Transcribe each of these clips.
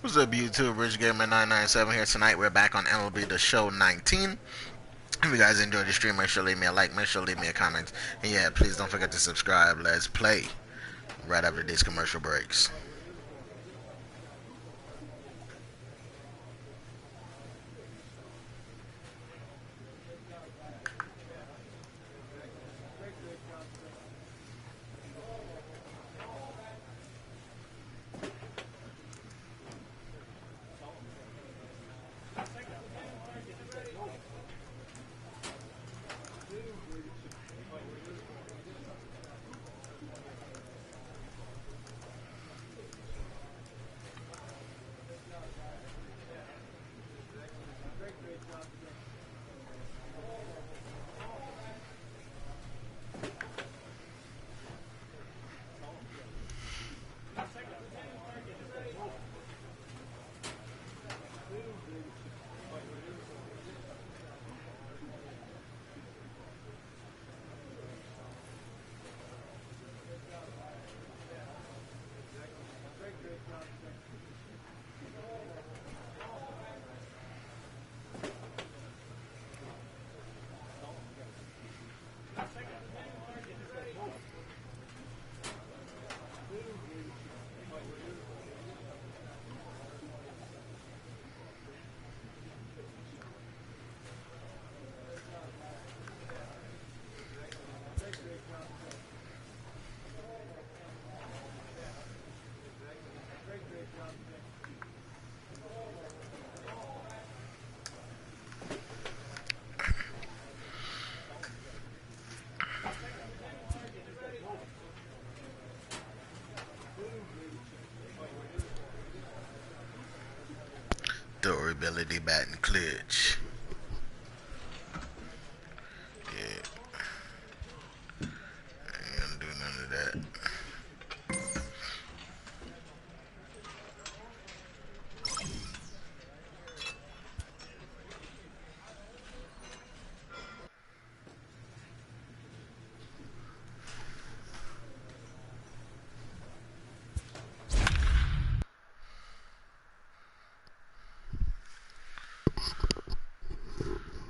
What's up, YouTube? Rich Gamer 997 here tonight. We're back on MLB The Show 19. If you guys enjoyed the stream, make sure to leave me a like, make sure to leave me a comment. And yeah, please don't forget to subscribe. Let's play right after these commercial breaks. Durability batting clutch. Yeah. Ain't gonna do none of that.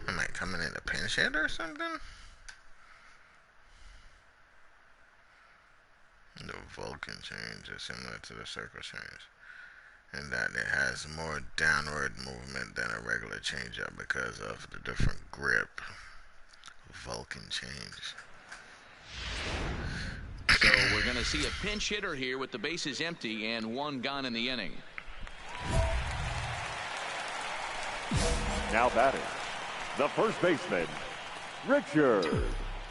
Am I coming in a pinch hit or something? The Vulcan change is similar to the circle change, in that it has more downward movement than a regular changeup because of the different grip. Vulcan change. So we're going to see a pinch hitter here with the bases empty and one gone in the inning. Now batting, the first baseman, Richard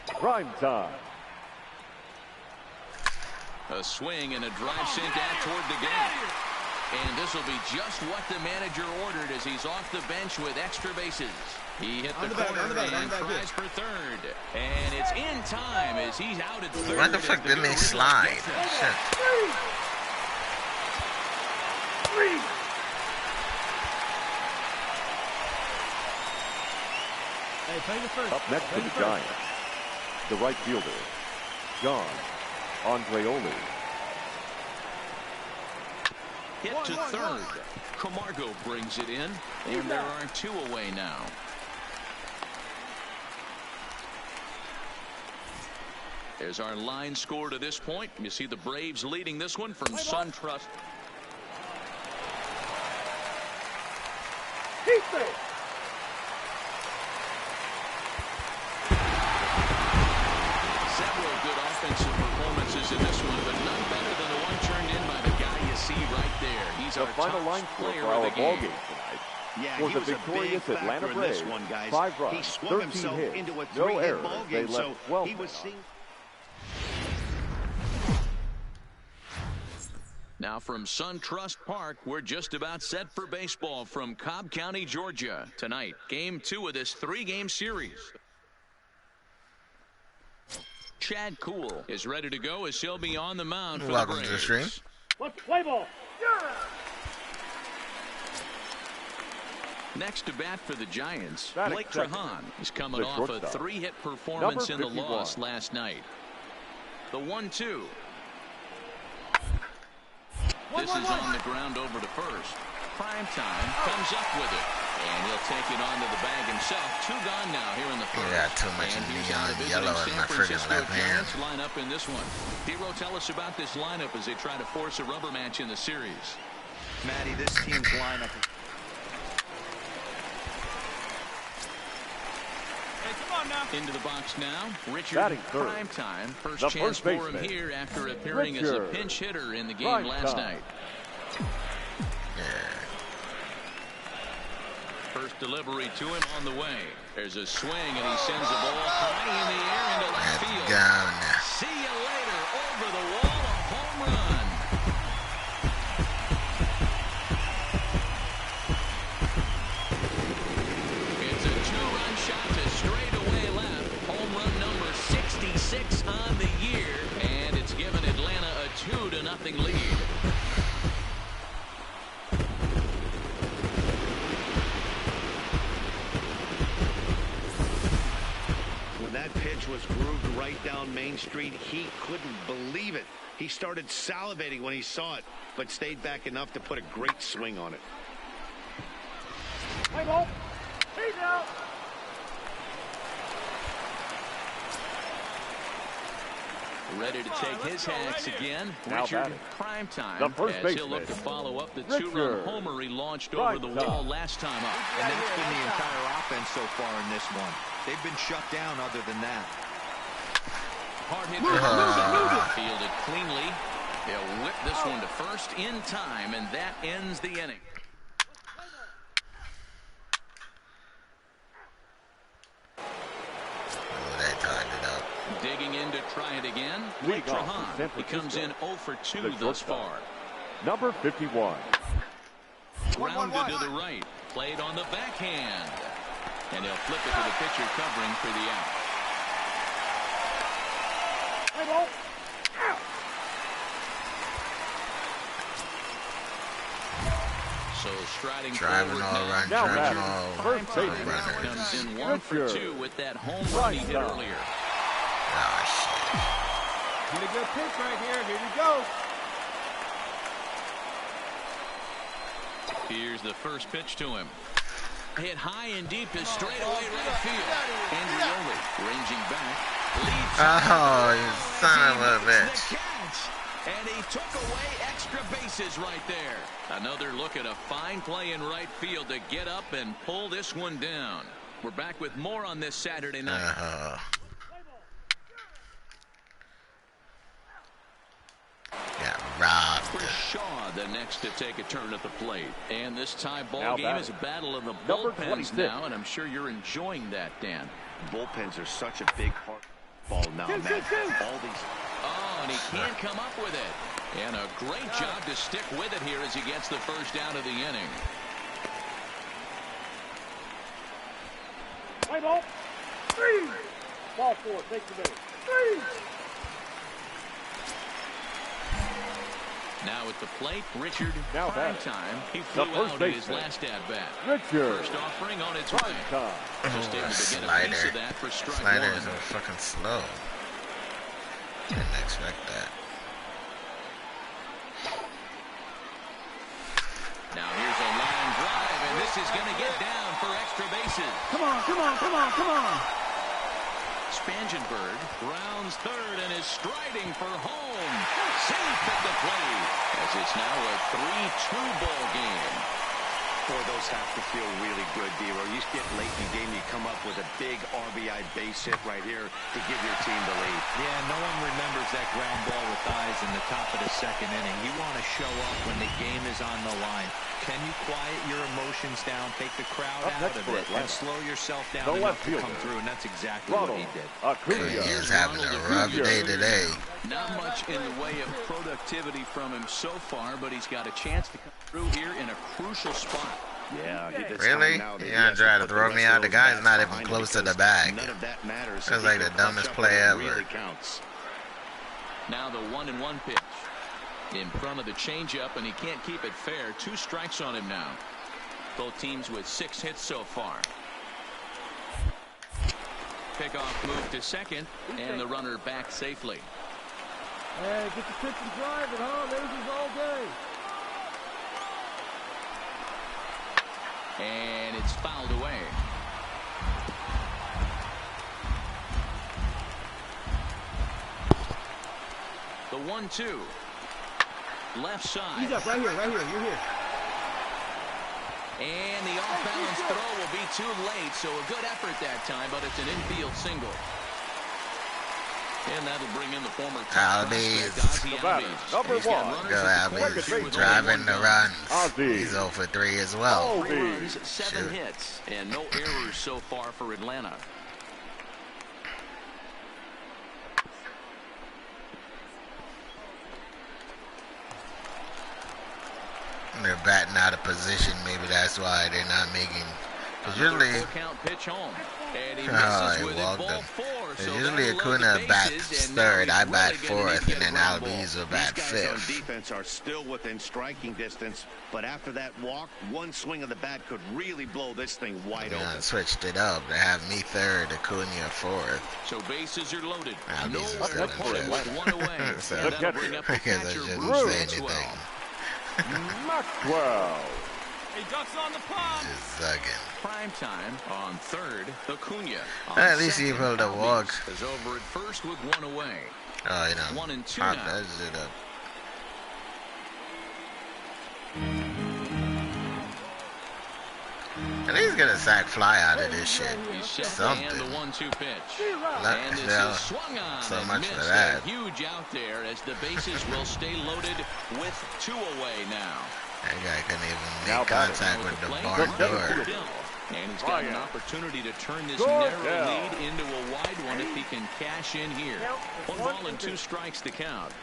Primetime. A swing and a drive sent out toward the gate. And this will be just what the manager ordered as he's off the bench with extra bases. He hit the corner and tries for third. And it's in time as he's out at third. Why the fuck didn't they slide? Shit. Hey, play the first. Up next for the Giants, the right fielder, John Andreoli. Hit to third. Camargo brings it in, and there are two away now. There's our line score to this point. You see the Braves leading this one from SunTrust. Several good offensive performances in this one, but none better than the one turned in by the guy you see right there. He's The our final line top score player for of our the ball game. game tonight Yeah, was he a was a victorious big Atlanta factor in this Braves. one, guys. 5 runs, He swung 13 himself hits, into a no three-hit errors. ball They game, left so 12 he was men seeing. Now from SunTrust Park, we're just about set for baseball from Cobb County, Georgia. Tonight, game 2 of this 3-game series. Chad Kuhl is ready to go as he'll be on the mound for Welcome the to the Braves. stream. Let's play ball. Next to bat for the Giants, Batting Blake second, Trahan is coming the off a shortstop, 3-hit performance in number the 51. loss last night. The 1-2. This is on the ground over to first. Primetime comes up with it. And he'll take it onto the bag himself. 2 gone now here in the first. You got too much neon yellow in my friggin' left hand. Lineup in this one. Hero, tell us about this lineup as they try to force a rubber match in the series. Matty, this team's lineup. Into the box now. Richard Primetime. First chance for him here after appearing as a pinch hitter in the game last night. Yeah. First delivery to him on the way. There's a swing, and he sends the ball high in the air into left field. See you later. Over the wall, a home run. It's a 2-run shot to straightaway left. Home run number 66 on the year, and it's given Atlanta a 2-0 lead. Was grooved right down Main Street. He couldn't believe it. He started salivating when he saw it, but stayed back enough to put a great swing on it. Hey, ball. Hey, now. Ready to take his hacks again. Now Richard Primetime as he'll look to follow up the 2-run homer he launched over the wall last time up. And that's been the entire offense so far in this one. They've been shut down other than that. Hard hit. Fielded cleanly. They'll whip this one to first in time, and that ends the inning. They tied it up. Digging in to try it again. Blake Trahan. He comes in 0 for 2 thus far. Number 51. Grounded to the right. Played on the backhand. And he'll flip it to the pitcher covering for the out. Hey, ball. So striding Driving forward all now. right, driving all First base runners. Comes in 1 for 2 with that home run he hit earlier. Oh, shit. Get a good pitch right here. Here we go. Here's the first pitch to him. Hit high and deep to straightaway right field. Andreoli ranging back. Leads. Oh, you son of a bitch. And he took away extra bases right there. Another look at a fine play in right field to get up and pull this one down. We're back with more on this Saturday night. Got robbed. Chris Shaw the next to take a turn at the plate. And this tie ball Now game batting. is a battle of the Number bullpens 26. now, and I'm sure you're enjoying that, Dan. Bullpens are such a big part of ball now, Matt. All these. Oh, and he can't come up with it. And a great job to stick with it here as he gets the first out of the inning. Hey, ball. 3. Ball 4. Take the base. 3. Now at the plate, Richard Now Primetime. He flew first out in his baseman. last at-bat. Richard First offering on its way. Primetime. Just able to get a piece Slider. of that for strike Slider one. is fucking slow. Didn't expect that. Now here's a line drive, and this is going to get down for extra bases. Come on, come on, come on, come on. Spangenberg rounds third and is striding for home. Safe at the plate, as it's now a 3-2 ball game. Boy, those have to feel really good, D-Row. You get late in the game, you come up with a big RBI base hit right here to give your team the lead. Yeah, no one remembers that ground ball with eyes in the top of the second inning. You want to show up when the game is on the line. Can you quiet your emotions down, take the crowd out of it, and slow yourself down enough to come through? And that's exactly what he did. He is having a rough day today. Not much in the way of productivity from him so far, but he's got a chance to come through here in a crucial spot. Yeah, Really? You gonna try to throw me out? The guy's not even close to the bag. None of that matters. That's like the dumbest play ever. Really counts. Now the 1-1 pitch. In front of the changeup, and he can't keep it fair. 2 strikes on him now. Both teams with 6 hits so far. Pickoff move to second, and the runner back safely. Hey, get the pitch and drive it, huh? Ladies all day. And it's fouled away. The 1-2. Left side. He's up right here, right here. You're here. And the off-balance throw will be too late, so a good effort that time, but it's an infield single. And that'll bring in the former Albies. Number 1. Go Albies. Driving the runs. He's 0 for 3 as well. 4 runs, 7 hits, and no errors so far for Atlanta. They're batting out of position. Maybe that's why they're not making. Because usually, he walked them. Usually Acuna bats third, I bat fourth, and then Albies will bat fifth. Defense are still within striking distance, but after that walk, one swing of the bat could really blow this thing wide open. Switched it up. They have me third, Acuna fourth. So bases are loaded. Albies Nowhere is to put it with 1 away. So, That'll bring up the I guess I catcher, shouldn't Bruce say Maxwell. anything. Maxwell. He ducks on the palm. Just zugging. Prime time on third, Acuna. At least he pulled a walk. Is over at first with 1 away. Oh, you know, 1 and 2 pop now. that shit up. At least get a sack fly out of this shit. He's set Something. and the 1-2 pitch. Not- And this yeah, is swung on so and much for missed. that. A huge out there as the bases will stay loaded with 2 away now. That guy couldn't even Now make contact with the barn door. And he's got an opportunity to turn this Good narrow down. lead into a wide one if he can cash in here. 1 ball and 2 strikes to count.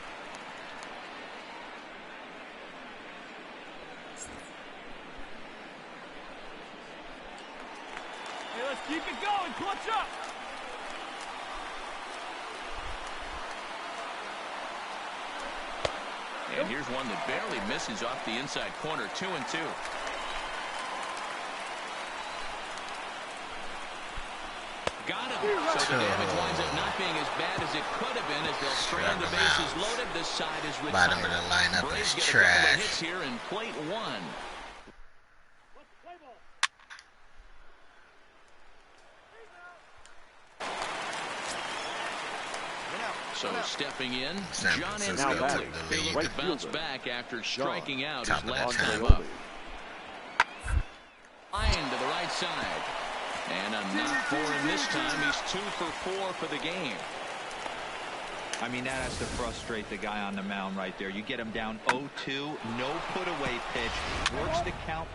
Hey, let's keep it going. Clutch up. And here's one that barely misses off the inside corner. 2 and 2. Got him. So the damage winds up not being as bad as it could have been as they'll strand the bases loaded. This side is retired. Bottom of the lineup Braves is get a couple of trash. hits here in plate 1. So stepping in, San John Francisco Antonio. took the They lead. look to bounce back after striking out Top his of last the time tenth. up. Line to the right side. And a knock for him this time. He's 2 for 4 for the game. I mean, that has to frustrate the guy on the mound right there. You get him down 0-2, no put away pitch, works the count.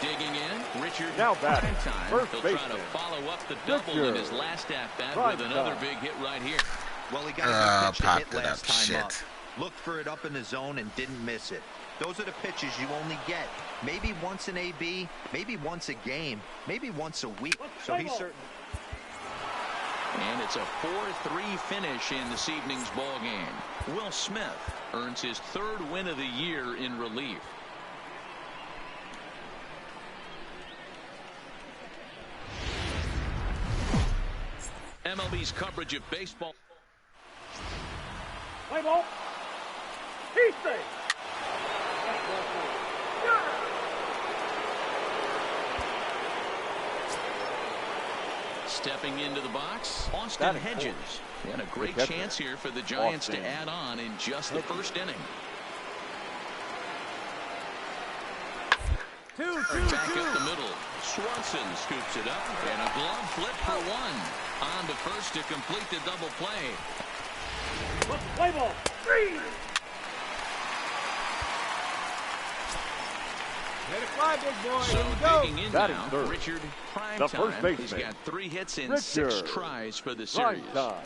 Digging in, Richard Now batting, Primetime. first He'll try to baseman, follow up the double in his last at-bat with another Primetime. big hit right here. Well, he got a good pitch to popped hit it last up, time shit. up. Looked for it up in the zone and didn't miss it. Those are the pitches you only get. Maybe once an AB, maybe once a game, maybe once a week. So he's certain. And it's a 4-3 finish in this evening's ball game. Will Smith earns his 3rd win of the year in relief. MLB's coverage of baseball. Play ball. He stays. Stepping into the box, Austin Hedges. And a great chance here for the Giants to add on in just the 1st inning. Back up the middle. Swanson scoops it up, and a glove flip for 1. On to first to complete the double play. Play ball. 3. Let it fly, big boy. So digging in That is now, third. Richard The first Primetime. baseman. He's got 3 hits in Richard 6 tries for the series. Primetime.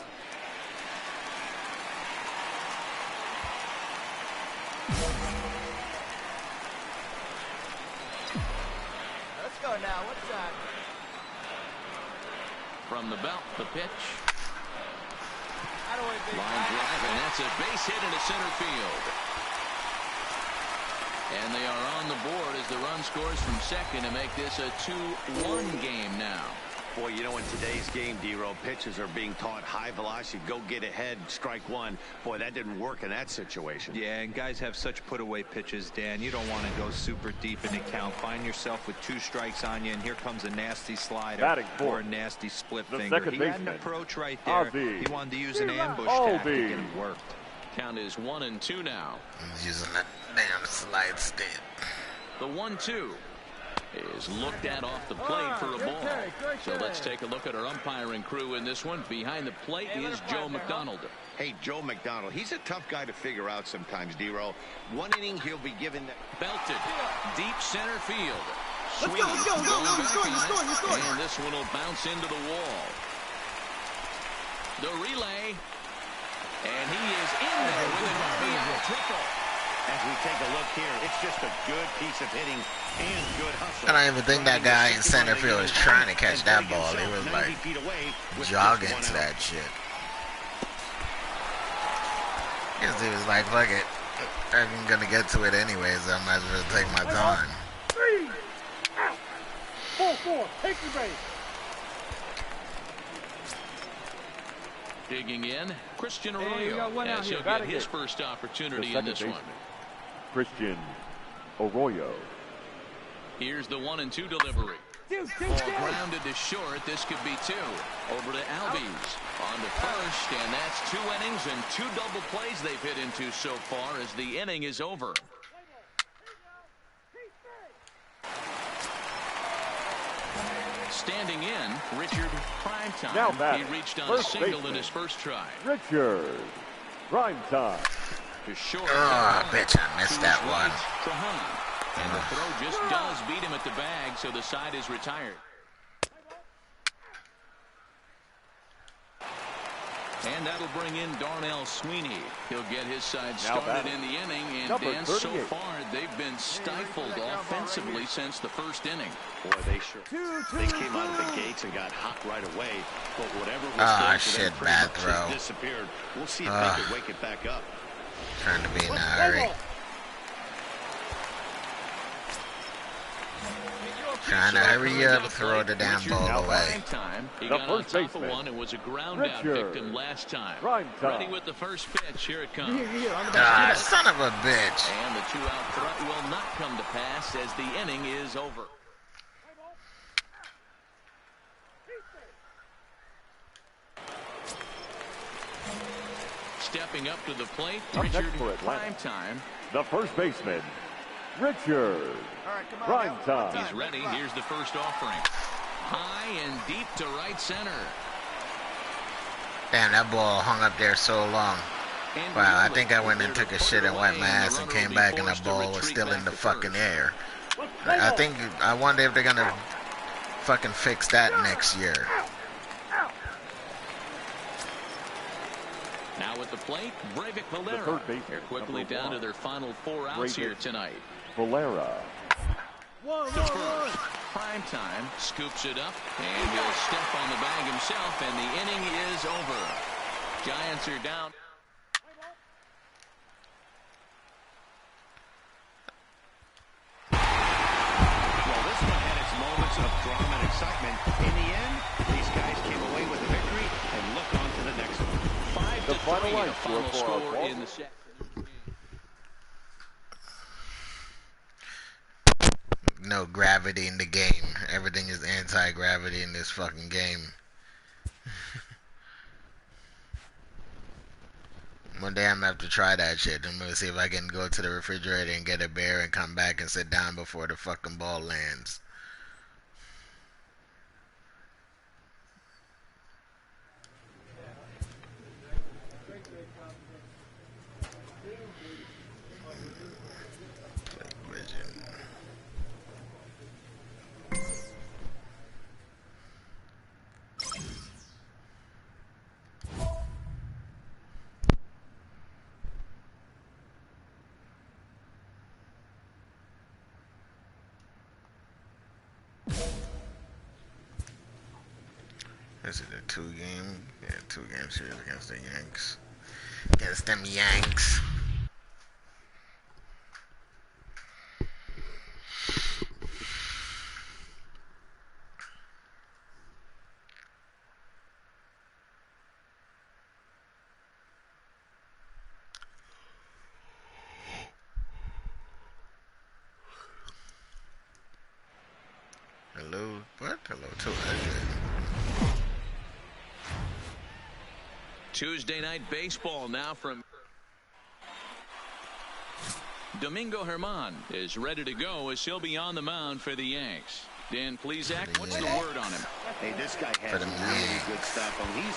Let's go now. What's that? From the belt, the pitch. I don't want to Line drive, and that's a base hit into center field. And they are on the board as the run scores from second to make this a 2-1 game now. Boy, you know, in today's game, D-Row, pitchers are being taught high velocity, go get ahead, strike one. Boy, that didn't work in that situation. Yeah, and guys have such put-away pitches, Dan. You don't want to go super deep in the count. Find yourself with 2 strikes on you, and here comes a nasty slider or a nasty split finger. He had an approach right there. He wanted to use an ambush tactic, and it worked. Count is 1-2 now. He's using that damn slide stick. The 1-2 is looked at off the plate for a ball. So let's take a look at our umpiring crew in this one. Behind the plate is Joe McDonald. Hey, Joe McDonald, he's a tough guy to figure out sometimes, D-Row. One inning, he'll be given belted deep center field. Let's go, let's go, let's go. And this one will bounce into the wall. The relay. And he is in there with an RBI triple. As we take a look here, it's just a good piece of hitting and good hustle. I don't even think that guy in center field was trying to catch that ball. He was like jogging to that shit. Because he was like, fuck it. I'm gonna get to it anyways. I might as well take my time. 3 out. 4-4. Take the base. Digging in, Christian Arroyo, as he'll get his first opportunity in this one. Christian Arroyo. Here's the 1-2 delivery. Ball grounded to short. This could be 2. Over to Albies. On to first, and that's 2 innings and 2 double plays they've hit into so far as the inning is over. Standing in, Richard Primetime. He reached on a single in his first try. Richard Primetime. To short. Oh, bitch, I missed that one. And the throw just does beat him at the bag, so the side is retired. And that'll bring in Darnell Sweeney. He'll get his side started in the inning. And Dan, so far, they've been stifled offensively since the first inning. Boy, they came out of the gates and got hot right away. But whatever was shit, bad throw. Disappeared. We'll see if they can wake it back up. Trying to be in a hurry. Trying to hurry up, throw the damn ball away. He got on top of one and was a ground out victim last time. Ready with the first pitch. Here it comes. Son of a bitch. And the 2-out threat will not come to pass as the inning is over. Stepping up to the plate, Richard Primetime. The first baseman, Richard Primetime. He's ready. Here's the first offering. High and deep to right center. Damn, that ball hung up there so long. Wow, I think I went and took a shit and wiped my ass and came back and the ball was still in the fucking air. I wonder if they're gonna fucking fix that next year. Now at the plate, Breivik Valera. They're quickly down to their final 4 outs here tonight. Valera. To first, Primetime scoops it up, and he'll step on the bag himself, and the inning is over. Giants are down. Well, this one had its moments of drama and excitement. In the end, these guys came away with a victory and look on to the next one. 5-3, the final score in the second. No gravity in the game. Everything is anti-gravity in this fucking game. One day I'm gonna have to try that shit. I'm gonna see if I can go to the refrigerator and get a beer and come back and sit down before the fucking ball lands. This is a 2-game series against the Yanks. Against them Yanks. Tuesday night baseball now from Domingo Germán is ready to go as he'll be on the mound for the Yanks. Dan Plesac, what's the word on him? Hey, this guy has really good stuff. He's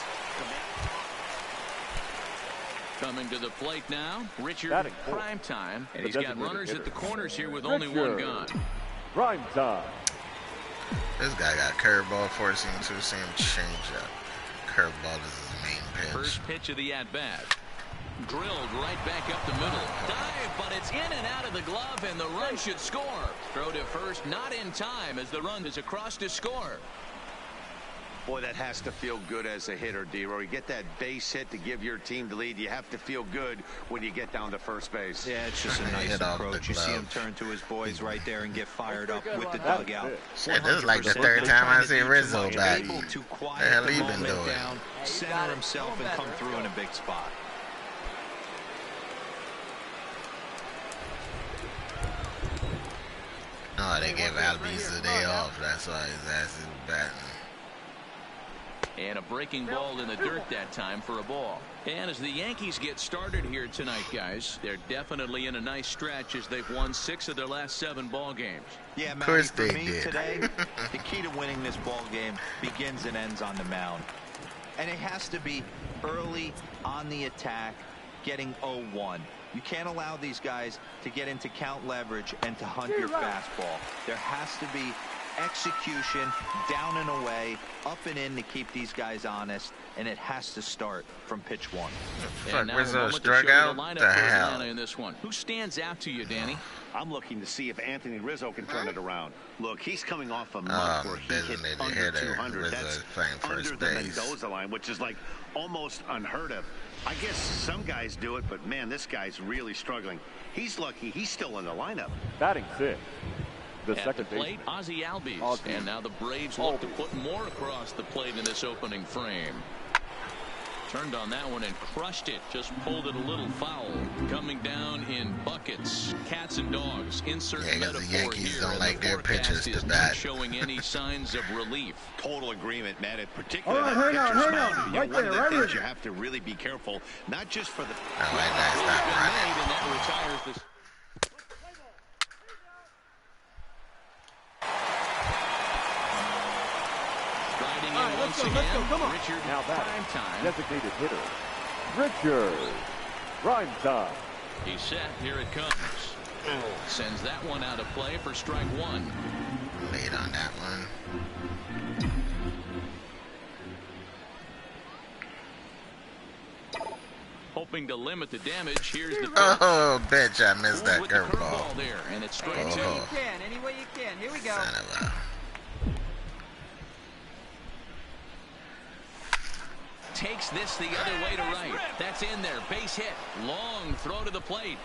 coming to the plate now, Richard Primetime, and he's got runners at the corners here with only one gone. Primetime. This guy got curveball, forcing to seam changeup. Curveball is his main pitch. First pitch of the at-bat. Drilled right back up the middle. Dive, but it's in and out of the glove, and the run should score. Throw to first, not in time, as the run is across to score. Boy, that has to feel good as a hitter, D-Roy. You get that base hit to give your team the lead. You have to feel good when you get down to first base. Yeah, it's just a nice approach. You see him turn to his boys right there and get fired up with the dugout. Shit, this is like the third time I see Rizzo back. Able to The quiet hell the he been moment doing? down, center himself, and come through in a big spot. Oh, they gave Albies the day off. That's why his ass is batting. And a breaking ball in the dirt that time for a ball. And as the Yankees get started here tonight, guys, they're definitely in a nice stretch as they've won 6 of their last 7 ball games. Yeah, Matty, Of course for they me did. today, the key to winning this ball game begins and ends on the mound. And it has to be early on the attack, getting 0-1. You can't allow these guys to get into count leverage and to hunt your fastball. There has to be execution, down and away, up and in to keep these guys honest, and it has to start from pitch 1. Fuck, Rizzo struck out? The hell? In this one. Who stands out to you, Danny? I'm looking to see if Anthony Rizzo can turn it around. Look, he's coming off a month where he hit designated under hitter. 200. Rizzo That's is playing first under the base. Mendoza line, which is like almost unheard of. I guess some guys do it, but man, this guy's really struggling. He's lucky he's still in the lineup. Batting 6. The At the second plate, baseman. Ozzie Albies. And now the Braves look to put more across the plate in this opening frame. Turned on that one and crushed it. Just pulled it a little foul. Coming down in buckets. Cats and dogs. Insert metaphor the Yankees here. don't like the their pitchers forecast is to not bat. showing any signs of relief. Total agreement, Matt. In particular, All right, that hang on, pitcher's hang on. mound. Right One there, of the right things here. you have to really be careful, not just for the... All right, that's not Been right. made, and that retires this. Striding in once again, come on. Richard Now that Primetime. designated hitter, Richard Primetime. He's set. Here it comes. Sends that one out of play for strike 1. Late on that one. Hoping to limit the damage. Here's the pitch. Oh, bitch, I missed that With the curveball. there, and it's strike Oh. 2. Any way you can. Here we go. Son of a... Takes this the other way to right. That's in there. Base hit. Long throw to the plate.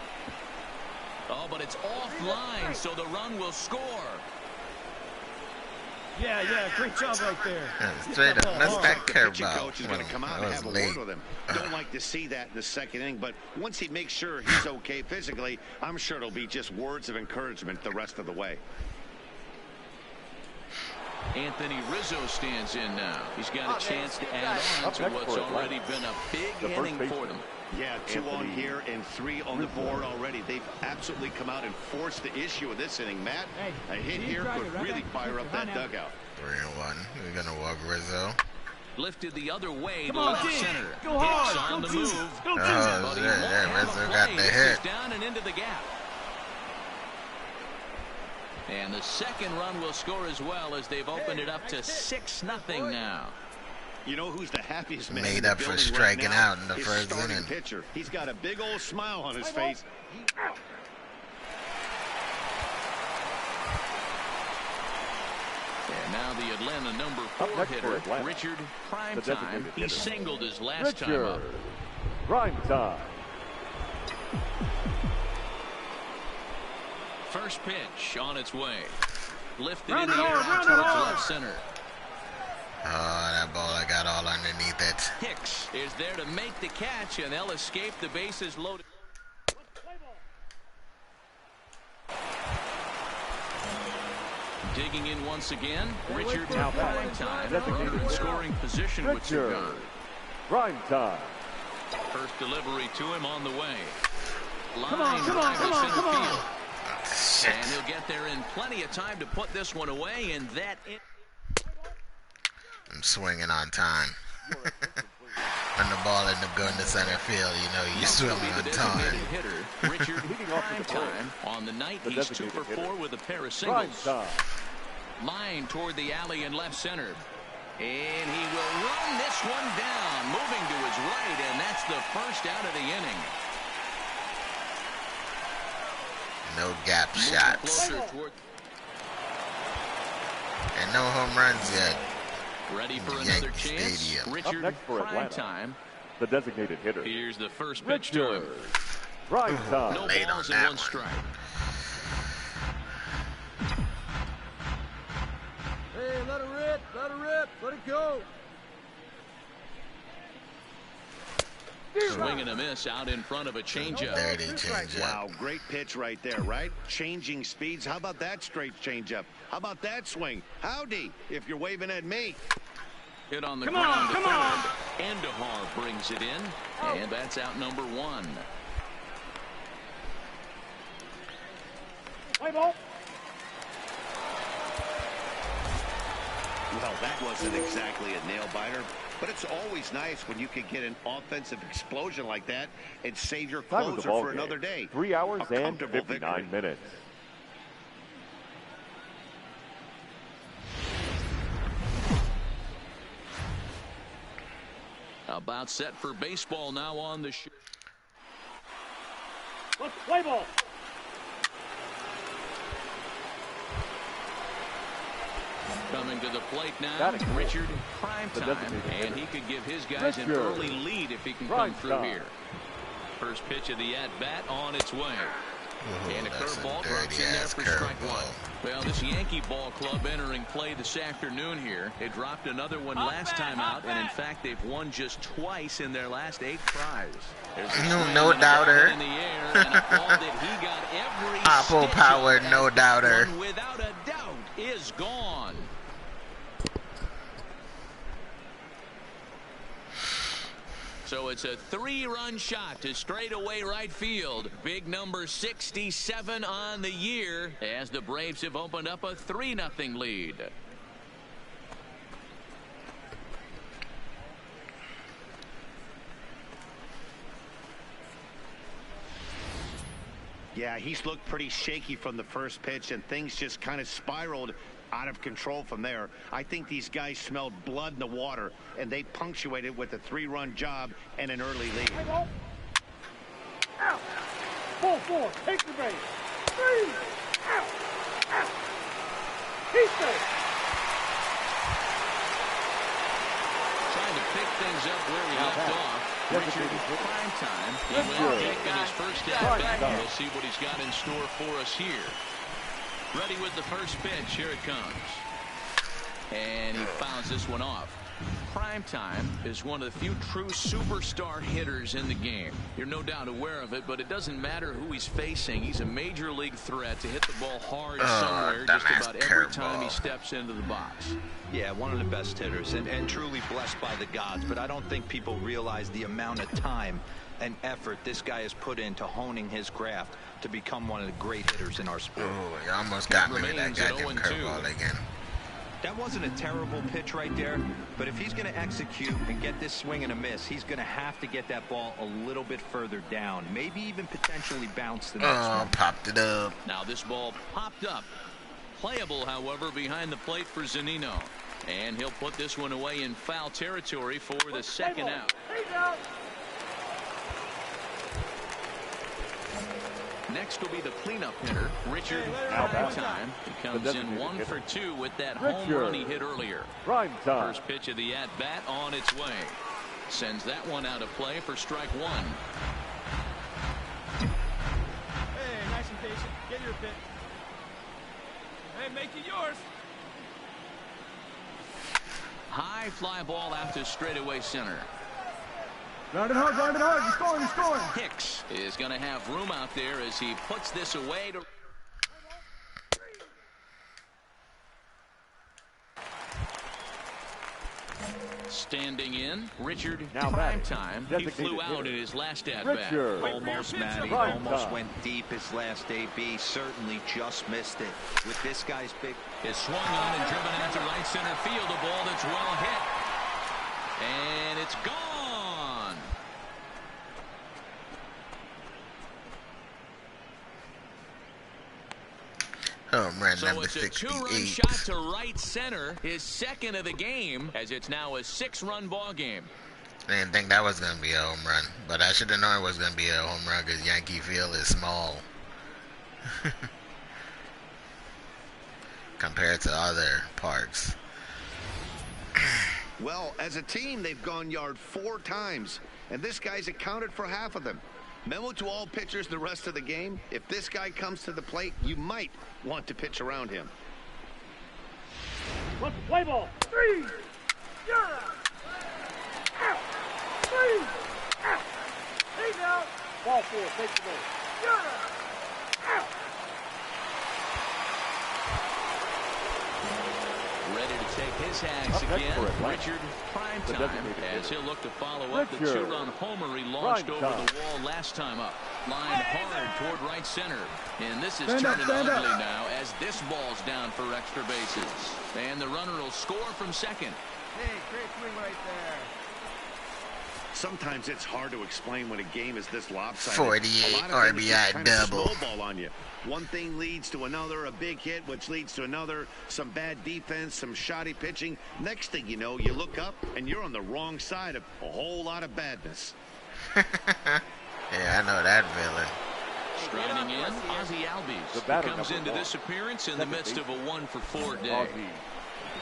Oh, but it's offline, so the run will score. Yeah, great job right there. Straight up, missed that The pitching curveball. coach is going to come out That and was have a late. word with him. Don't like to see that in the second inning, but once he makes sure he's okay physically, I'm sure it'll be just words of encouragement the rest of the way. Anthony Rizzo stands in now. He's got a chance to add on Up to next what's for Atlanta, already been a big the first inning for baseman. them. Yeah, 2 on Anthony here and 3 on the board already. They've absolutely come out and forced the issue of this inning. Matt, a hit here could really fire up that dugout. 3-1. We're gonna walk Rizzo. Lifted the other way to Come on, left D. center. Go hard. Hicks on Go the Deuce. move. Go Deuce. Oh, But he shit, won't yeah, have Rizzo a got play. the This hit. is down and into the gap. And the second run will score as well as they've opened it up to 6-0 now. You know who's the happiest man Made in the up for building striking right now? out in the His first starting inning. pitcher. He's got a big old smile on his face. And now the Atlanta number Up 4 next for hitter, Atlanta, Richard the Primetime. designated He hitter, singled his last time up. Richard Primetime. First pitch on its way. Lifted Round in the it air hard, round it towards hard. left center. Oh, that ball I got all underneath it. Hicks is there to make the catch, and they'll escape the bases loaded. Digging in once again, Richard Now back. Primetime. Designated Runner in hitter, scoring position with 2 Richard gone. Primetime. First delivery to him on the way. Come on, come on, come on, come on. And he'll get there in plenty of time to put this one away, and that I'm swinging on time. When the ball ended up going to center field, you know, you swing on time. Hitter, Richard Primetime. On the night, he's 2 for 4 with a pair of singles. Line toward the alley in left center. And he will run this one down, moving to his right, and that's the first out of the inning. No gap shots. And no home runs yet. Ready for another chance. Stadium. Richard Up next for Atlanta, Primetime. the designated hitter. Here's the first pitch to him. Primetime. No Late balls on and that one strike. Hey, let it rip, let it go. Swing and a miss out in front of a changeup. There they change up. Wow, great pitch right there, right? Changing speeds. How about that straight changeup? How about that swing? Howdy, if you're waving at me. Hit on the Come ground. on, come on. Andujar brings it in, and that's out number 1. Play ball. Well, that wasn't exactly a nail-biter, but it's always nice when you can get an offensive explosion like that and save your Time of the closer ball for game. another day. 3 hours A and comfortable 59 victory. minutes. About set for baseball now on the shoot. Let's play ball. Coming to the plate now, Got it. Richard Primetime, and he could give his guys an early lead if he can come through here. First pitch of the at-bat on its way. And a curveball drops in there for strike 1. Well, this Yankee ball club entering play this afternoon here. They dropped another one last time out, and in fact, they've won just twice in their last 8 tries. No doubter. In the air, and a ball that he got every Oppo stitch power, of. no doubter. One, without a doubt, is gone. So it's a 3-run shot to straightaway right field. Big number 67 on the year as the Braves have opened up a 3-0 lead. Yeah, he's looked pretty shaky from the first pitch, and things just kind of spiraled out of control from there. I think these guys smelled blood in the water, and they punctuated with a 3-run job and an early lead. Play ball. Out. Ball 4. Take the base. 3. Out. Out. Keep it. Trying to pick things up where he left off. Richard Primetime. He went taking his first at-bat. We'll see what he's got in store for us here. Ready with the first pitch. Here it comes. And he fouls this one off. Primetime is one of the few true superstar hitters in the game. You're no doubt aware of it, but it doesn't matter who he's facing. He's a major league threat to hit the ball hard somewhere just about every time he steps into the box. Yeah, one of the best hitters and truly blessed by the gods, but I don't think people realize the amount of time and effort this guy has put into honing his craft to become one of the great hitters in our sport. Oh, you almost got me with that goddamn curveball again. That wasn't a terrible pitch right there, but if he's going to execute and get this swing and a miss, he's going to have to get that ball a little bit further down, maybe even potentially bounce the next one. Popped it up. Now this ball popped up. Playable, however, behind the plate for Zunino. And he'll put this one away in foul territory for the second out. Next will be the cleanup hitter, Richard Primetime. He comes in 1 for 2 with that home run he hit earlier. Primetime. First pitch of the at-bat on its way. Sends that one out of play for strike 1. Hey, nice and patient. Get your pitch. Hey, make it yours. High fly ball out to straightaway center. Ground it hard, ground it hard. You're scoring, you're scoring. Hicks is going to have room out there as he puts this away to... Standing in, Richard Now Primetime. He flew out in his last at-bat. Almost, Matty. Almost went deep his last AB. Certainly just missed it. With this guy's big... Is swung on and driven out to right center field. A ball that's well hit. And it's gone. Home run So number it's a 68. two-run shot to right center, his second of the game, as it's now a 6-run ball game. I didn't think that was going to be a home run, but I should have known it was going to be a home run because Yankee Field is small compared to other parks. Well, as a team, they've gone yard 4 times, and this guy's accounted for half of them. Memo to all pitchers the rest of the game. If this guy comes to the plate, you might want to pitch around him. Let's play ball. 3. Yeah. Out. 3. Out. Hey now. Ball 4. Take the ball. Yeah. Out. Ready to take his hands again, Richard Primetime, as he'll look to follow up the 2-run homer he launched over the wall last time up. Lined hard toward right center. And this is turning ugly now as this ball's down for extra bases. And the runner will score from second. Hey, great swing right there. Sometimes it's hard to explain when a game is this lopsided. 48 RBI double. Snowball on you. One thing leads to another, a big hit, which leads to another, some bad defense, some shoddy pitching. Next thing you know, you look up and you're on the wrong side of a whole lot of badness. Yeah, I know that feeling. Striding in, Ozzie Albies, who comes into this appearance in the midst of a 1-for-4 day.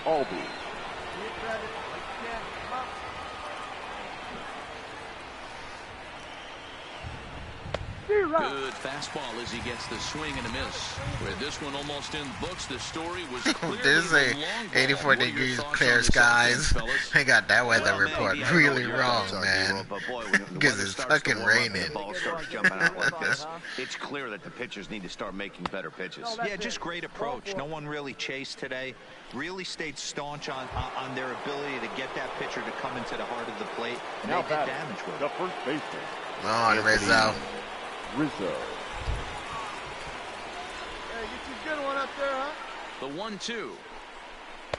Albies. Good fastball as he gets the swing and a miss. With this one almost in the books, the story was clearly This is a 84 degrees clear skies. They got that weather report really wrong, man. Because it's fucking raining. It's clear that the pitchers need to start making better pitches. Yeah, just great approach. No one really chased today. Really stayed staunch on their ability to get that pitcher to come into the heart of the plate. And Now they did damage with it. the first baseman. Come on, Rizzo. Rizzo. Hey, get you a good one up there, huh? The 1-2.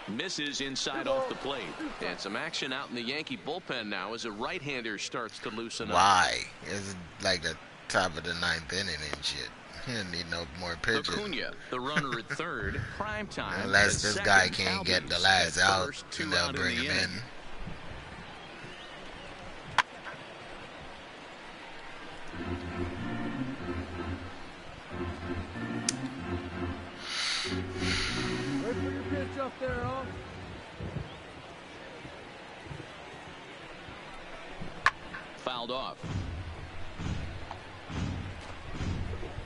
Misses inside off the plate. And some action out in the Yankee bullpen now as a right-hander starts to loosen up. Why? It's like the top of the 9th inning and shit. You don't need no more pitching. Acuna, the runner at third. Primetime. Unless this guy can't get the last out, and they'll bring him in. Wait for your pitch up there, huh? Fouled off.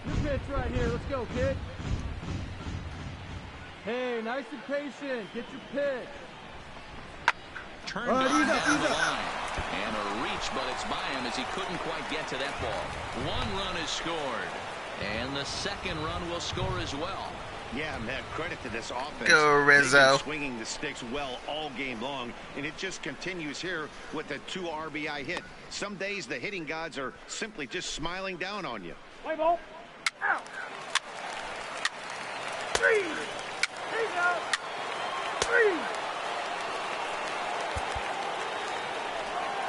Your pitch right here. Let's go, kid. Hey, nice and patient. Get your pitch. Turned on down the line. And a reach, but it's by him as he couldn't quite get to that ball. 1 run is scored. And the second run will score as well. Yeah, man, credit to this offense. Go, Rizzo. They've been swinging the sticks well all game long, and it just continues here with a 2 RBI hit. Some days the hitting gods are simply just smiling down on you. Play ball. Out. 3. Hey now. 3.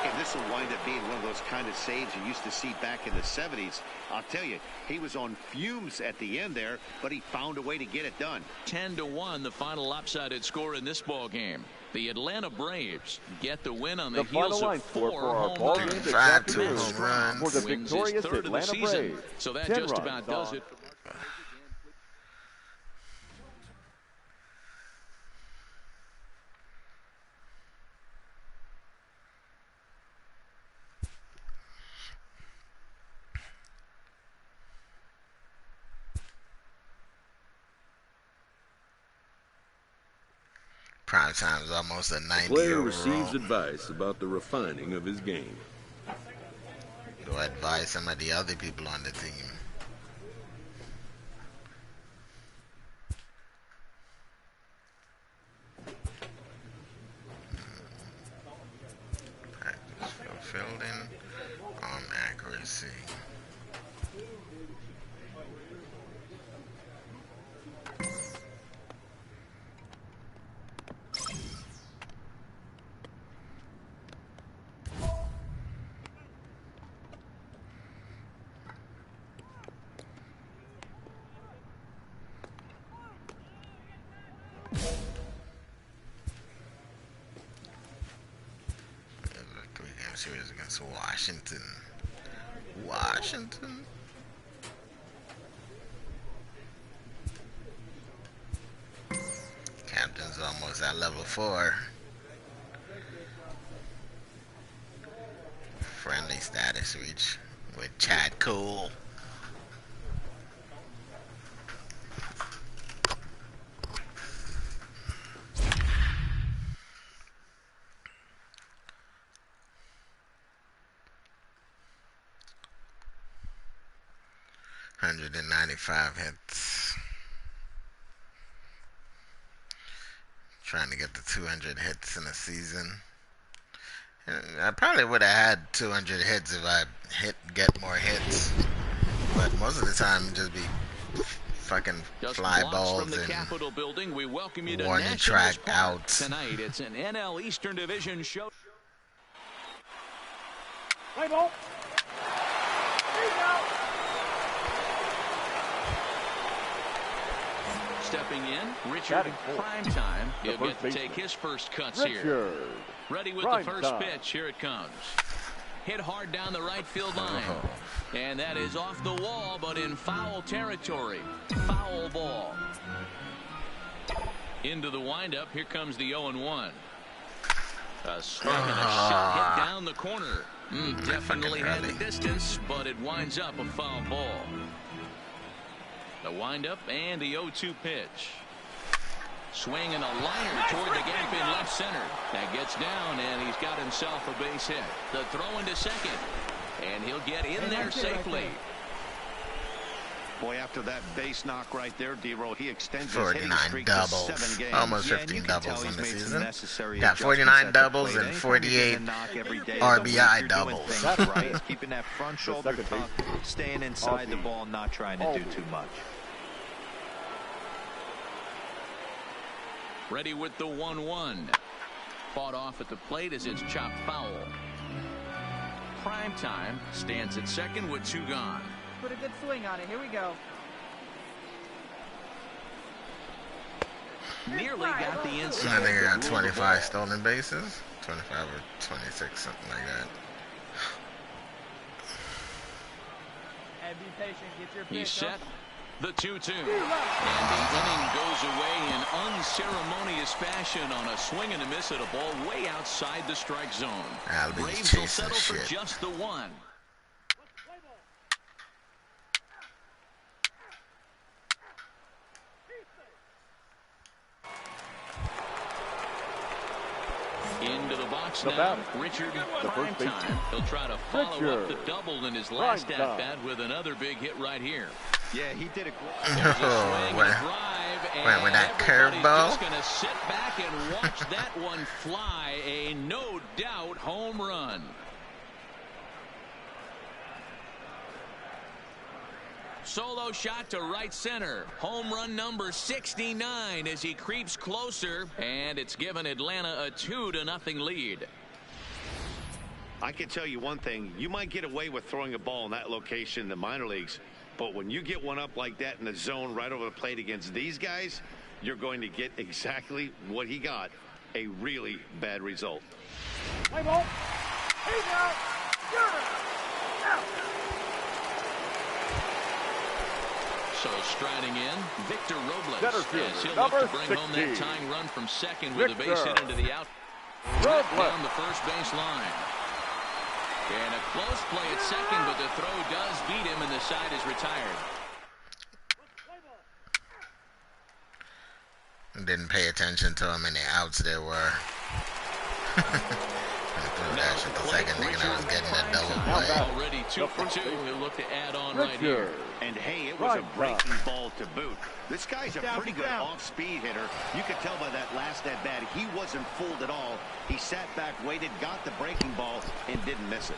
And this will wind up being one of those kind of saves you used to see back in the 70s. I'll tell you, he was on fumes at the end there, but he found a way to get it done. 10-1, the final lopsided score in this ball game. The Atlanta Braves get the win on the heels of 4 home runs. 5-2 home runs. For the Wins his victorious third of the Atlanta season. Braves. So that 10 just about runs does on. it. Prime time is almost a 90 Player overall. receives advice about the refining of his game. Go advise some of the other people on the team. Let's see. Series against Washington. Captain's almost at level 4. Friendly status reach with Chad Cole. $195 hits. Trying to get to 200 hits in a season. I probably would have had 200 hits if I get more hits. But most of the time, just be fucking fly balls and Capitol building. We welcome you to warning track outs. Tonight, it's an NL Eastern Division show. Play ball. Stepping in, Richard Primetime. He'll get to take his first cuts here. Ready with the first pitch. Here it comes. Hit hard down the right field line. And that is off the wall, but in foul territory. Foul ball. Into the windup. Here comes the 0-1. A swing and a shot hit down the corner. Definitely had the distance, but it winds up a foul ball. The windup and the 0-2 pitch. Swing and a liner toward the gap in left center. That gets down, and he's got himself a base hit. The throw into second, and he'll get in there safely. Boy, after that base knock right there, D-Roll, he extends his 49 streak doubles. to 7 games. Almost 15 doubles in the season. Got 49 doubles and 48 RBI doubles. That's right. He's keeping that front shoulder tucked, staying inside the ball, not trying to do too much. Ready with the 1-1. Fought off at the plate as it's chopped foul. Primetime stands at second with 2 gone. Put a good swing on it. Here we go. Nearly got the inside. I think I got 25 stolen bases. 25 or 26, something like that. And be patient. Get your pitch. He's set. The 2-2. And the inning goes away in unceremonious fashion on a swing and a miss at a ball way outside the strike zone. Braves will settle for just the 1. Into the box now, Richard Primetime. He'll try to follow up the double in his last at-bat with another big hit right here. Yeah, he did a went with that curveball. Just going to sit back and watch that one fly. A no-doubt home run. Solo shot to right center. Home run number 69 as he creeps closer, and it's given Atlanta a 2-0 lead. I can tell you one thing. You might get away with throwing a ball in that location in the minor leagues, but when you get one up like that in the zone right over the plate against these guys, you're going to get exactly what he got, a really bad result. Play ball. He's out. Out. So striding in, Victor Robles, as he'll look to bring home that tying run from second with a base hit into the out. Down the first base line. And a close play at second, but the throw does beat him, and the side is retired. Didn't pay attention to how many outs there were. Dash at the second, thinking I was getting a double play. Already 2 for 2. He'll look to add on right here. And hey, it was a breaking ball to boot. This guy's a pretty good off-speed hitter. You could tell by that last at-bat he wasn't fooled at all. He sat back, waited, got the breaking ball, and didn't miss it.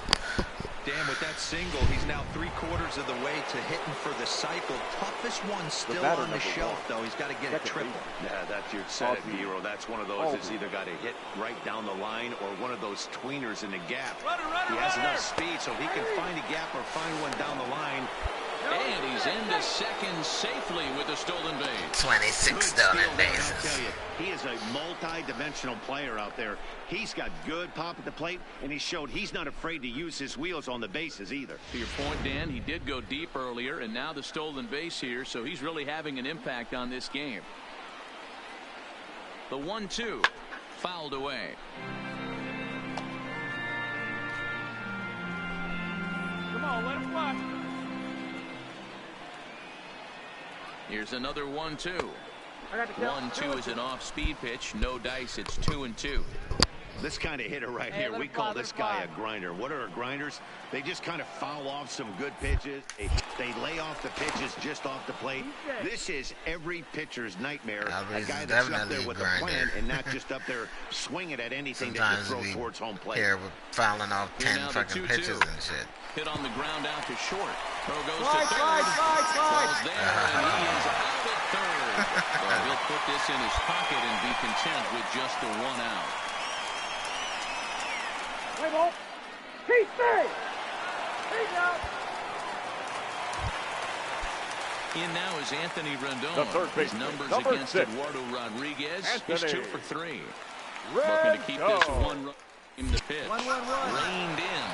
Dan, with that single, he's now 3/4 of the way to hitting for the cycle. Toughest one still on the shelf, though. He's got to get a triple. Yeah, that's your set, hero. That's one of those that's either got to hit right down the line or one of those tweeners in the gap. He has enough speed so he can find a gap or find one down the line. And he's into second safely with a stolen base. 26 stolen bases. I'll tell you, he is a multi-dimensional player out there. He's got good pop at the plate, and he showed he's not afraid to use his wheels on the bases either. To your point, Dan, he did go deep earlier, and now the stolen base here, so he's really having an impact on this game. The 1-2 fouled away. Come on, let him fly. Here's another 1-2. 1-2 is an off-speed pitch. No dice. It's 2-2. This kind of hitter right here, we call this guy a grinder. What are grinders? They just kind of foul off some good pitches. They lay off the pitches just off the plate. This is every pitcher's nightmare. A guy that's up there with a plan and not just up there swinging at anything that you throw towards home plate. Here we're fouling off 10 fucking pitches and shit. Hit on the ground out to short. Throw goes Slide, to third. slide. There, and he is out at third. Well, he'll put this in his pocket and be content with just the 1 out. Play ball. He's there. He's out. In now is Anthony Rendon. The third His baseman, numbers number against 6. Eduardo Rodriguez. Anthony. He's 2 for 3. Looking to keep this 1 run in the pitch. 1-1-1. Reined in.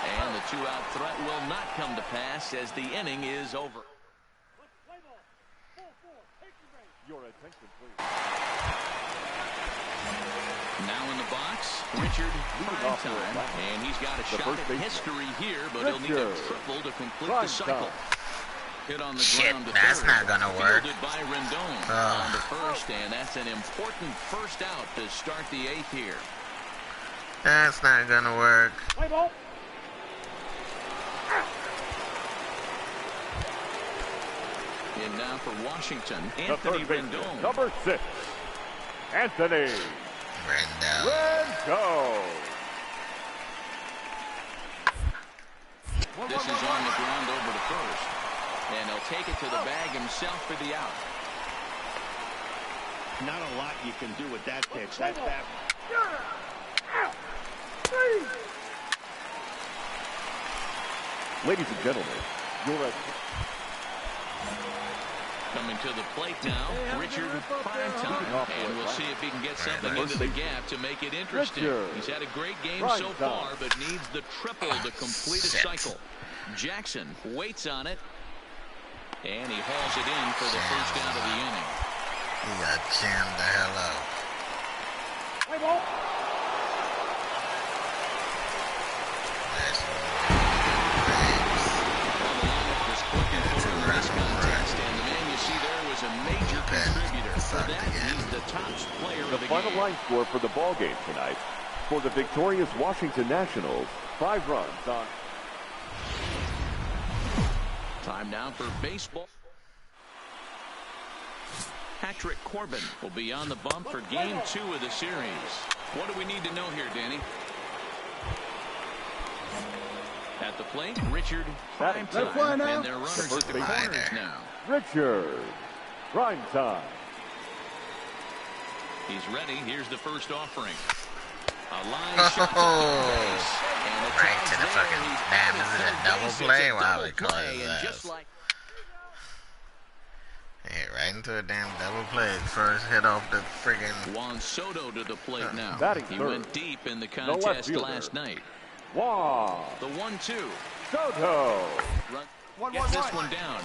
And the 2-out threat will not come to pass as the inning is over. Play ball. 4-4. Take the base. Your attention, please. Now in the box, Richard Primetime, and he's got a shot at history here, but he'll need a triple to complete the cycle. Hit on the ground to That's third. not gonna work. Fielded by Rendon on the first, and that's an important first out to start the 8th here. That's not gonna work. Play ball. And now for Washington, The Anthony third baseman, Rendon. number 6, Anthony Rendon. Rendon. This is on the ground over to first. And he'll take it to the bag himself for the out. Not a lot you can do with that pitch. That's that. Out. 3. Ladies and gentlemen, your Coming to the plate now, Richard Primetime. And we'll see if he can get something into the gap to make it interesting. He's had a great game so far, but needs the triple to complete a cycle. Jackson waits on it, and he hauls it in for the first out of the inning. He got jammed the hell out. Play ball. The final line score for the ball game tonight for the victorious Washington Nationals, 5 runs on. Time now for baseball. Patrick Corbin will be on the bump for game 2 of the series. What do we need to know here, Danny? At the plate, Richard Primetime, and their runners at the corners now. Richard Primetime. He's ready. Here's the first offering. A line shot Right to the fucking, damn, is it a double play? Wow, we call it that. Yeah, right into a damn double play. First hit off the friggin' Juan Soto to the plate now. He third. went deep in the contest last night. Juan The 1-2. Soto. Gets this one down.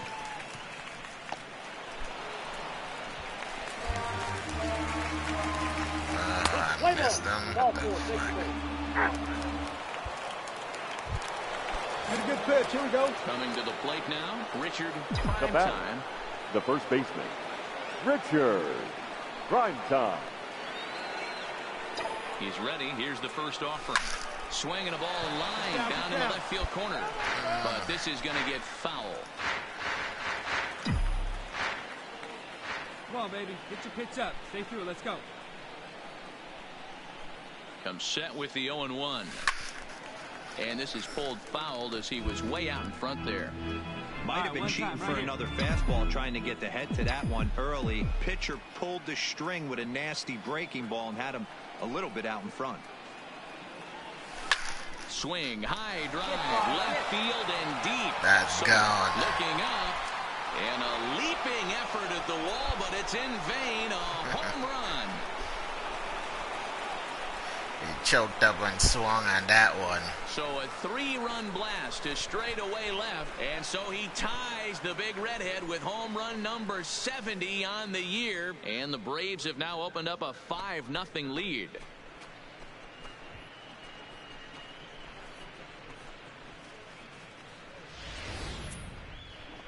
I missed him. Ball 4. Take the base. Out. That's a good pitch. Here we go. Coming to the plate now, Richard The Primetime. batter, the first baseman, Richard Primetime. He's ready. Here's the first offering. Swinging a ball line down in the left field corner. But this is going to get foul. Come on, baby. Get your pitch up. Stay through it. Let's go. Comes set with the 0-1. And this is pulled fouled as he was way out in front there. Might have been cheating for another fastball, trying to get the head to that one early. Pitcher pulled the string with a nasty breaking ball and had him a little bit out in front. Swing, high drive, left field and deep. That's gone. Looking up, and a leaping effort at the wall, but it's in vain. A home run. He choked up and swung on that one. So a 3-run blast to straightaway left, and so he ties the big redhead with home run number 70 on the year, and the Braves have now opened up a 5-0 lead.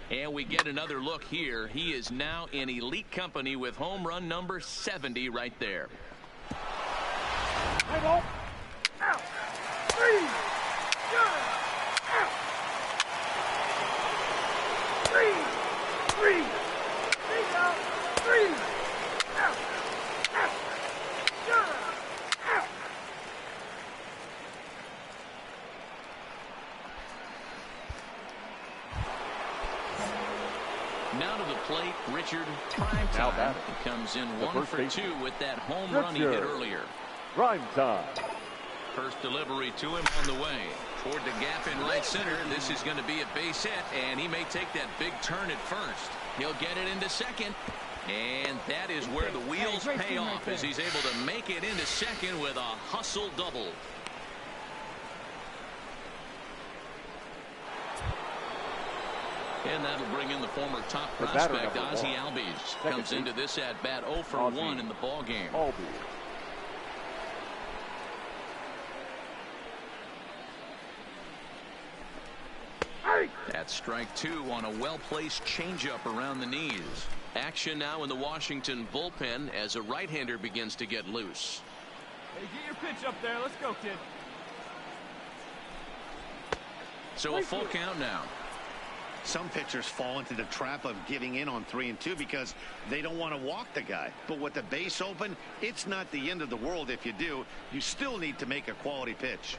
And we get another look here. He is now in elite company with home run number 70 right there. Hey, ball. Out. 3. Good. Out. 3. 3. Take out. 3. Out. Out. Good. Out. Now to the plate, Richard Primetime. He comes in 1 for 2 with that home run he hit earlier. Primetime. First delivery to him on the way. Toward the gap in right center. This is going to be a base hit, and he may take that big turn at first. He'll get it into second. And that is where the wheels pay off as he's able to make it into second with a hustle double. And that'll bring in the former top prospect, Ozzie Albies. Comes into this at bat 0 for 1 in the ball game. That's strike 2 on a well-placed changeup around the knees. Action now in the Washington bullpen as a right-hander begins to get loose. Hey, get your pitch up there. Let's go, kid. So a full count now. Some pitchers fall into the trap of giving in on 3 and 2 because they don't want to walk the guy. But with the base open, it's not the end of the world if you do. You still need to make a quality pitch.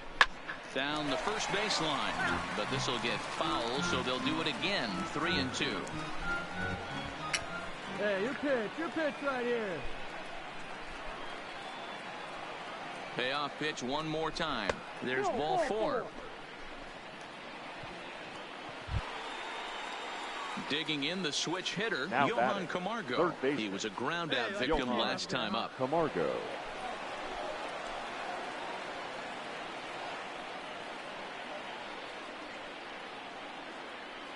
Down the first baseline, but this will get foul, so they'll do it again. 3 and 2. Hey, your pitch right here. Payoff pitch one more time. There's ball 4. Digging in the switch hitter, Johan Camargo. He was a ground out victim last time up. Camargo.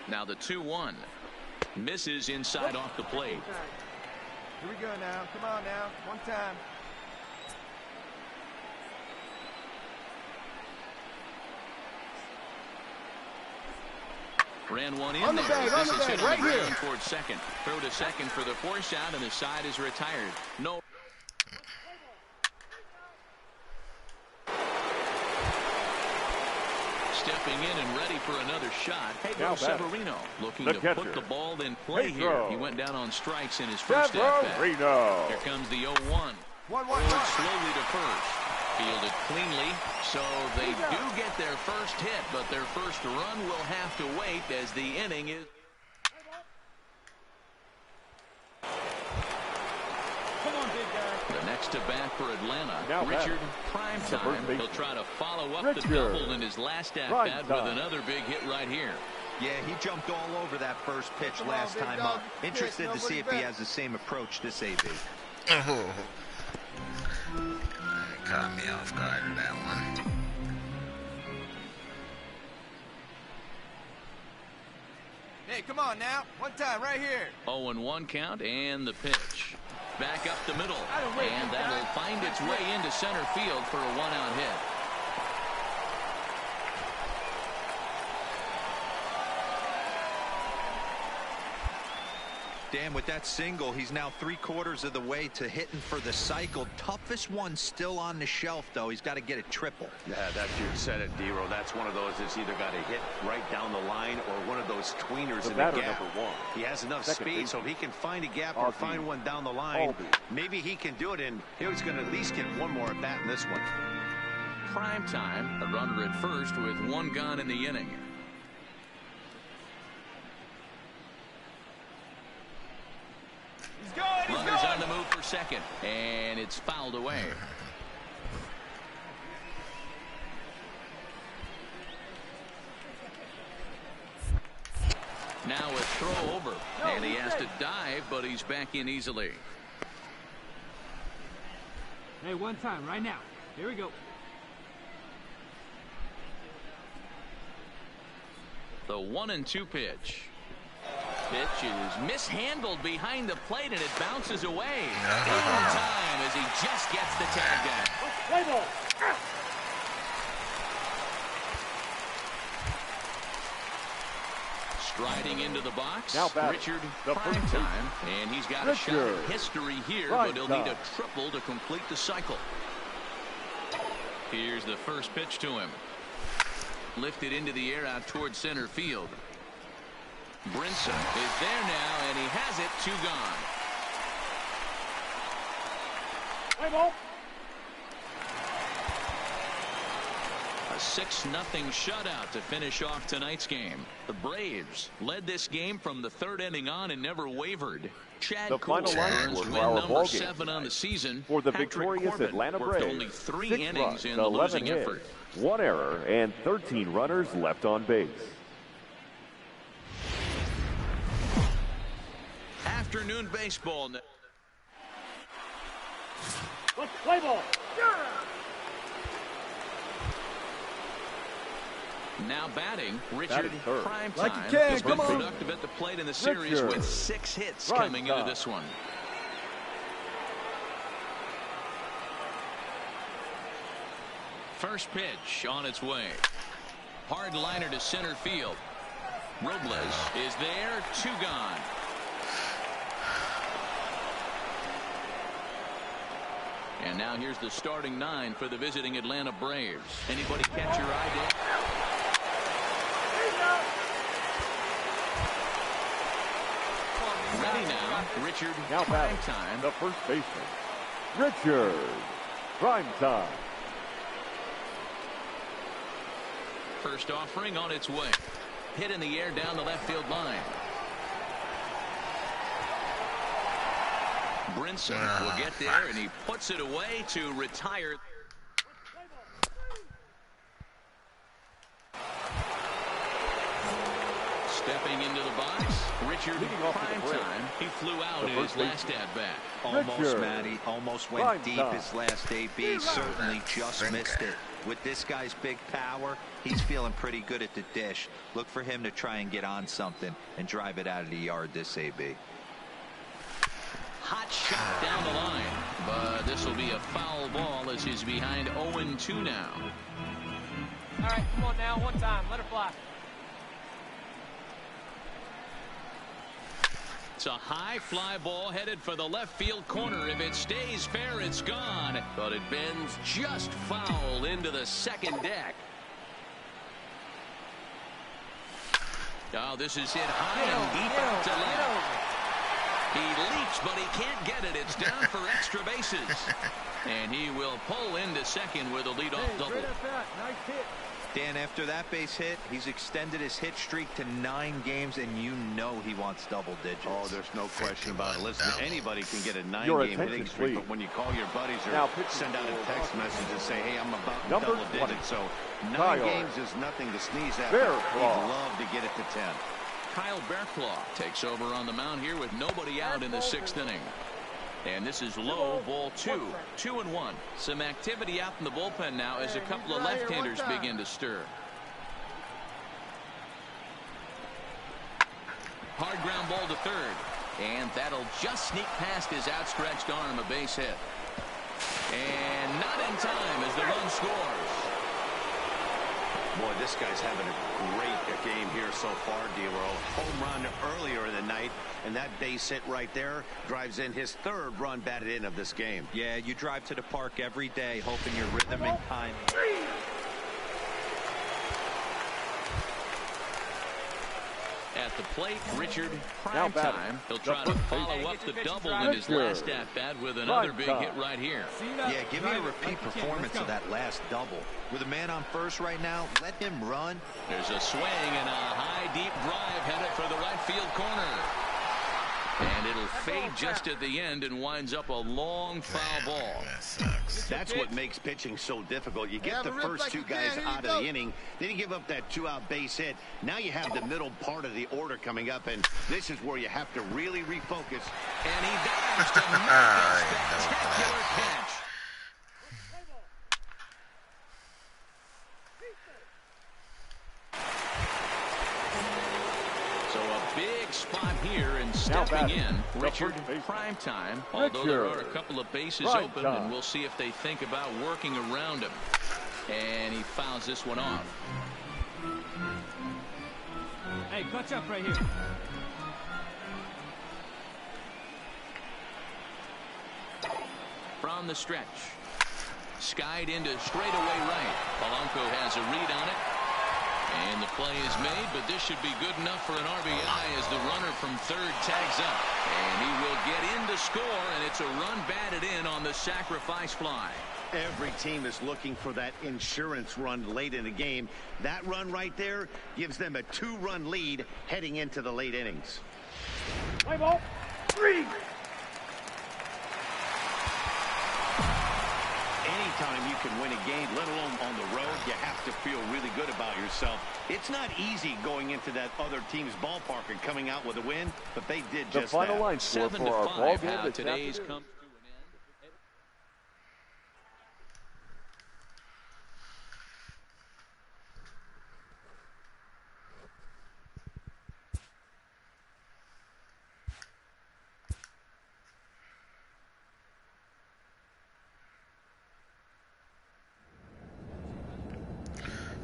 Now the 2-1. Misses inside off the plate. Here we go now. Come on now. One time. Ran one in on the there. bag, on this the is bag, hit right on the here. ground towards second. Throw to second for the force out, and the side is retired. No. Stepping in and ready for another shot. Pedro Severino looking to put the ball in play here. He went down on strikes in his first at-bat. Here comes the 0-1. Slowly to first. Fielded cleanly, so they do get their first hit, but their first run will have to wait as the inning is. Come on, big guy. The next to bat for Atlanta, Richard Primetime. He'll try to follow up the double in his last at-bat with another big hit right here. Yeah, he jumped all over that first pitch last time up. Interested to see if he has the same approach this AB. Caught me off guard with that one. Hey, come on now. One time right here. 0-1 count and the pitch. Back up the middle. And that'll find its way into center field for a 1-out hit. Dan, with that single, he's now 3/4 of the way to hitting for the cycle. Toughest one still on the shelf, though. He's got to get a triple. Yeah, that's you said it, D-Row. That's one of those that's either got to hit right down the line or one of those tweeners in the gap. He has enough speed, so if he can find a gap or find one down the line, maybe he can do it, and he's going to at least get one more at bat in this one. Primetime, a runner at first with 1 gone in the inning. Runners on the move for second, and it's fouled away. Now a throw over, and he has to dive, but he's back in easily. Hey, one time, right now. Here we go. The 1-2 pitch. Pitch is mishandled behind the plate, and it bounces away. In time as he just gets the tag down. Play ball. Striding into the box, Now Richard Primetime, and he's got a shot at history here, but he'll need a triple to complete the cycle. Here's the first pitch to him. Lifted into the air out towards center field. Brinson is there now, and he has it. 2 gone. Play ball. A 6-0 shutout to finish off tonight's game. The Braves led this game from the 3rd inning on and never wavered. Chad Cole earns win number 7 on the season. For the Patrick victorious Corbin Atlanta worked Braves, only 3 6 innings runs, in the 11 losing hits, effort. 1 error, and 13 runners left on base. Afternoon baseball. Let's play ball. Now batting, Richard Primetime. Like you can, has been come on. productive at the plate in the series with 6 hits coming into this one. First pitch on its way. Hard liner to center field. Robles is there. 2 gone. And now here's the starting 9 for the visiting Atlanta Braves. Anybody catch your eye, Dick? Ready now, Richard Primetime. The first baseman, Richard Primetime. First offering on its way. Hit in the air down the left field line. Brinson will get there, and he puts it away to retire. Stepping into the box, Richard Primetime. He flew out in his last at-bat. Almost, Matty. Almost went deep his last AB. Certainly just missed it. With this guy's big power, he's feeling pretty good at the dish. Look for him to try and get on something and drive it out of the yard this AB. Hot shot down the line, but this will be a foul ball as he's behind 0-2 now. All right, come on now, one time, let her fly. It's a high fly ball headed for the left field corner. If it stays fair, it's gone, but it bends just foul into the second deck. Oh, this is hit high and deep out to left. He leaps, but he can't get it. It's down for extra bases. And he will pull into second with a leadoff double. Nice hit. Dan, after that base hit, he's extended his hit streak to 9 games, and you know he wants double digits. Oh, there's no question about it. Listen, anybody can get a 9-game hitting streak, please. but when you call your buddies or send out a text message and say, hey, I'm about Number double 20. digits, so 9 Kyle games is nothing to sneeze at. Bearclaw. He'd love to get it to 10. Kyle Bearclaw takes over on the mound here with nobody out in the 6th inning. And this is low, ball 2. 2-1. Some activity out in the bullpen now as a couple of left-handers begin to stir. Hard ground ball to third. And that'll just sneak past his outstretched arm, a base hit. And not in time as the run scores. Boy, this guy's having a great game here so far, D-Roll. Home run earlier in the night, and that base hit right there drives in his 3rd run batted in of this game. Yeah, you drive to the park every day hoping your rhythm and timing. At the plate, Richard Primetime. He'll try to follow up the double in his last at-bat with another big hit right here. Yeah, give me a repeat performance of that last double. With a man on first right now, let him run. There's a swing and a high, deep drive headed for the right field corner. And it'll fade just at the end and winds up a long foul ball. That sucks. That's what makes pitching so difficult. You get the first two guys out of the inning, then you give up that 2-out base hit. Now you have the middle part of the order coming up, and this is where you have to really refocus. And he dives to make a spectacular catch. So a big spot here and stepping in, Richard Primetime. Although there are a couple of bases open, and we'll see if they think about working around him. And he fouls this one off. Hey, clutch up right here. From the stretch. Skied into straightaway right. Polanco has a read on it. And the play is made, but this should be good enough for an RBI as the runner from third tags up. And he will get in to score, and it's a run batted in on the sacrifice fly. Every team is looking for that insurance run late in the game. That run right there gives them a 2-run lead heading into the late innings. Play ball. 3. Anytime you can win a game, let alone on the road, you have to feel really good about yourself. It's not easy going into that other team's ballpark and coming out with a win, but they did just that. The final line score for our ball game today's come.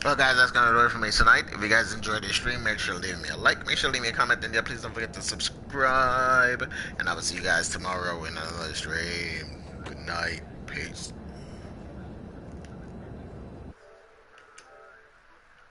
Well, guys, that's going to do it for me tonight. If you guys enjoyed the stream, make sure to leave me a like, make sure to leave me a comment, and yeah, please don't forget to subscribe. And I will see you guys tomorrow in another stream. Good night. Peace.